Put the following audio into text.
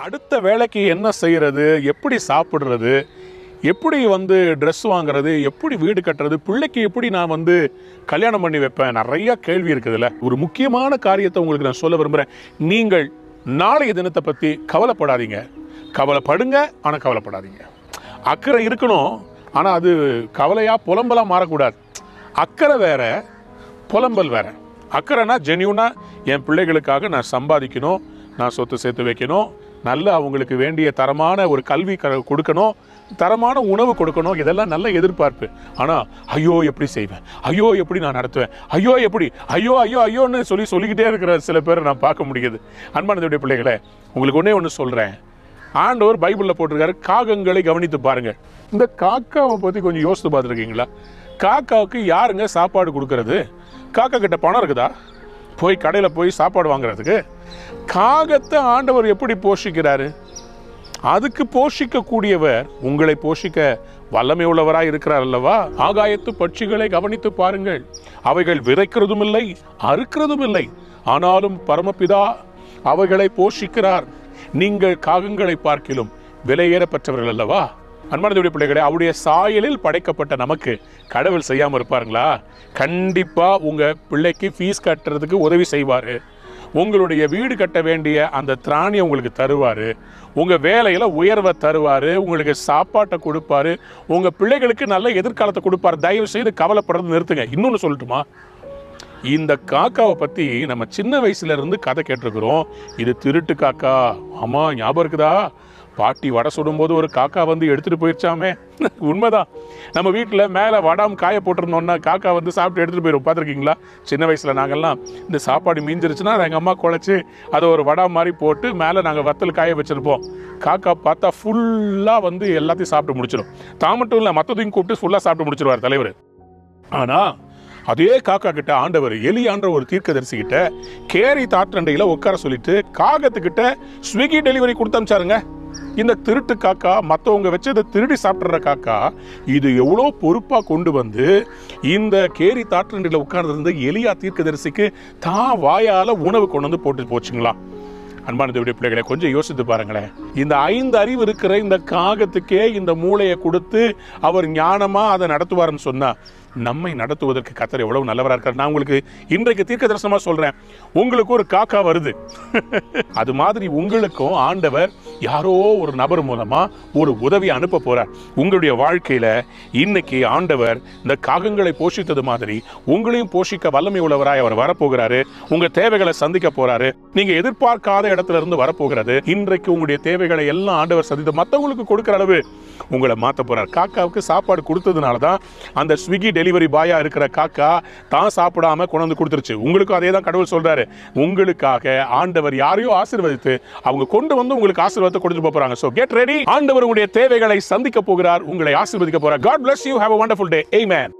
அடுத்த வேலைக்கு என்ன செய்கிறது, எப்படி சாப்பிட்றது, எப்படி ட்ரெஸ் வாங்குறது, எப்படி வீடு கட்டுறது, பிள்ளைக்கு எப்படி நான் கல்யாணம் பண்ணி வைப்பேன், நிறைய கேள்வி இருக்குதுல்ல. ஒரு முக்கியமான காரியத்தை உங்களுக்கு நான் சொல்ல விரும்புகிறேன். நீங்கள் நாளைய தினத்தை பற்றி கவலைப்படாதீங்க. கவலைப்படுங்க, ஆனால் கவலைப்படாதீங்க. அக்கறை இருக்கணும், ஆனால் அது கவலையாக புலம்பலாக மாறக்கூடாது. அக்கறை வேற, புலம்பல் வேற. அக்கறைனா ஜென்யூனாக என் பிள்ளைகளுக்காக நான் சம்பாதிக்கணும், நான் சொத்து சேர்த்து வைக்கணும், நல்ல அவங்களுக்கு வேண்டிய தரமான ஒரு கல்வி கொடுக்கணும், தரமான உணவு கொடுக்கணும். இதெல்லாம் நல்ல எதிர்பார்ப்பு. ஆனால் ஐயோ எப்படி செய்வேன், ஐயோ எப்படி நான் நடத்துவேன், ஐயோ எப்படி, ஐயோ ஐயோ ஐயோன்னு சொல்லிக்கிட்டே இருக்கிற சில பேரை நான் பார்க்க முடியுது. அன்பானதுடைய பிள்ளைகளை, உங்களுக்கு ஒன்று சொல்கிறேன். ஆண்டவர் பைபிளில் போட்டிருக்காரு, காகங்களை கவனித்து பாருங்கள். இந்த காக்காவை பற்றி கொஞ்சம் யோசித்து பார்த்துருக்கீங்களா? காக்காவுக்கு யாருங்க சாப்பாடு கொடுக்கறது? காக்கா கிட்ட பணம் இருக்குதா போய் கடையில் போய் சாப்பாடு வாங்குறதுக்கு? காகத்தை ஆண்டவர் எப்படி போஷிக்கிறாரு? அதுக்கு போஷிக்கக்கூடியவர் உங்களை போஷிக்க வல்லமை உள்ளவராய் இருக்கிறார் அல்லவா? ஆகாயத்து பட்சிகளை கவனித்து பாருங்கள். அவைகள் விதைக்கிறதும் இல்லை, அறுக்கிறதும் இல்லை, ஆனாலும் பரமபிதா அவைகளை போஷிக்கிறார். நீங்கள் காகங்களை பார்க்கிலும் விலையேறப்பட்டவர்கள் அல்லவா? அன்பானதுடைய பிள்ளைகளே, அவருடைய சாயலில் படைக்கப்பட்ட நமக்கு கடவுள் செய்யாமல் இருப்பாருங்களா? கண்டிப்பாக உங்கள் பிள்ளைக்கு ஃபீஸ் கட்டுறதுக்கு உதவி செய்வார். உங்களுடைய வீடு கட்ட வேண்டிய அந்த திராணியை உங்களுக்கு தருவார். உங்கள் வேலையில் உயர்வை தருவார். உங்களுக்கு சாப்பாட்டை கொடுப்பாரு. உங்கள் பிள்ளைகளுக்கு நல்ல எதிர்காலத்தை கொடுப்பார். தயவு செய்து கவலைப்படுறது நிறுத்துங்க. இன்னொன்று சொல்லட்டுமா? இந்த காக்காவை பற்றி நம்ம சின்ன வயசுலேருந்து கதை கேட்டிருக்கிறோம். இது திருட்டு காக்கா. ஆமாம், ஞாபகம் இருக்குதா? பாட்டி வடை சுடும்போது ஒரு காக்கா எடுத்துகிட்டு போயிடுச்சாமே. உண்மைதான். நம்ம வீட்டில் மேலே வடாம் காய போட்டிருந்தோன்னா காக்கா சாப்பிட்டு எடுத்துகிட்டு போயிடும். பார்த்துருக்கீங்களா? சின்ன வயசில் நாங்கள்லாம் இந்த சாப்பாடு மீஞ்சிருச்சுன்னா எங்கள் அம்மா குழச்சி அதை ஒரு வடா மாதிரி போட்டு மேலே நாங்கள் வத்தல் காய வச்சுருப்போம். காக்கா பார்த்தா ஃபுல்லாக எல்லாத்தையும் சாப்பிட்டு முடிச்சிடும். தான் மட்டும் இல்லை, மற்றதையும் கூப்பிட்டு ஃபுல்லாக சாப்பிட்டு முடிச்சிருவார் தலைவர். ஆனால் அதே காக்கா கிட்ட ஆண்டவர் எலியான்ற ஒரு தீர்க்கதரிசி கிட்ட கேரி தாற்றண்டையில் உட்கார சொல்லிட்டு காகத்துக்கிட்ட ஸ்விக்கி டெலிவரி கொடுத்து அனுப்பிச்சாருங்க. இந்த திருட்டு காக்கா, மற்றவங்க வச்சு இதை திருடி சாப்பிட்ற காக்கா, இது எவ்வளோ பொறுப்பாக கொண்டு இந்த கேரி தாற்றண்டையில் உட்கார்ந்து எலியா தீர்க்கதரிசிக்கு தான் வாயால் உணவு கொண்டு போட்டு போச்சுங்களா? அன்பானதுடைய பிள்ளைகளை, கொஞ்சம் யோசித்து பாருங்களேன். இந்த 5 அறிவு இருக்கிற இந்த காகத்துக்கே இந்த மூளையை கொடுத்து அவர் ஞானமாக அதை நடத்துவார்னு சொன்னால் நம்மை நடத்துவதற்கு கர்த்தர் எவ்வளவு நல்லவராக இருக்கார். நான் உங்களுக்கு இன்றைக்கு தீர்க்க தரிசனமாக சொல்கிறேன். உங்களுக்கு ஒரு காக்கா வருது. அது மாதிரி உங்களுக்கும் ஆண்டவர் யாரோ ஒரு நபர் மூலமாக ஒரு உதவி அனுப்ப போகிறார். உங்களுடைய வாழ்க்கையில் இன்னைக்கு ஆண்டவர் இந்த காகங்களை போஷித்தது மாதிரி உங்களையும் போஷிக்க வல்லமை உள்ளவராய் அவர் வரப்போகிறாரு. உங்கள் தேவைகளை சந்திக்க போகிறாரு. நீங்கள் எதிர்பார்க்காத இடத்துல இருந்து வரப்போகிறது. இன்றைக்கு உங்களுடைய தேவைகளை எல்லாம் ஆண்டவர் சந்தித்து மற்றவங்களுக்கு கொடுக்குற அளவு உங்களை மாற்ற போகிறார். காக்காவுக்கு சாப்பாடு கொடுத்ததுனால தான் அந்த ஸ்விக்கி டெலிவரி பாயா இருக்கிற காக்கா தான் சாப்பிடாம கொண்டு கொடுத்துருச்சு. உங்களுக்கும் அதே தான் கடவுள் சொல்றாரு. உங்களுக்காக ஆண்டவர் யாரையோ ஆசீர்வதித்து அவங்க கொண்டு உங்களுக்கு ஆசீர்வாதத்தை கொடுத்து போறாங்க. So get ready. ஆண்டவர் உங்களுடைய தேவைகளை சந்திக்க போகிறார், உங்களை ஆசீர்வதிக்க போறார். God bless you. Have a wonderful day. Amen.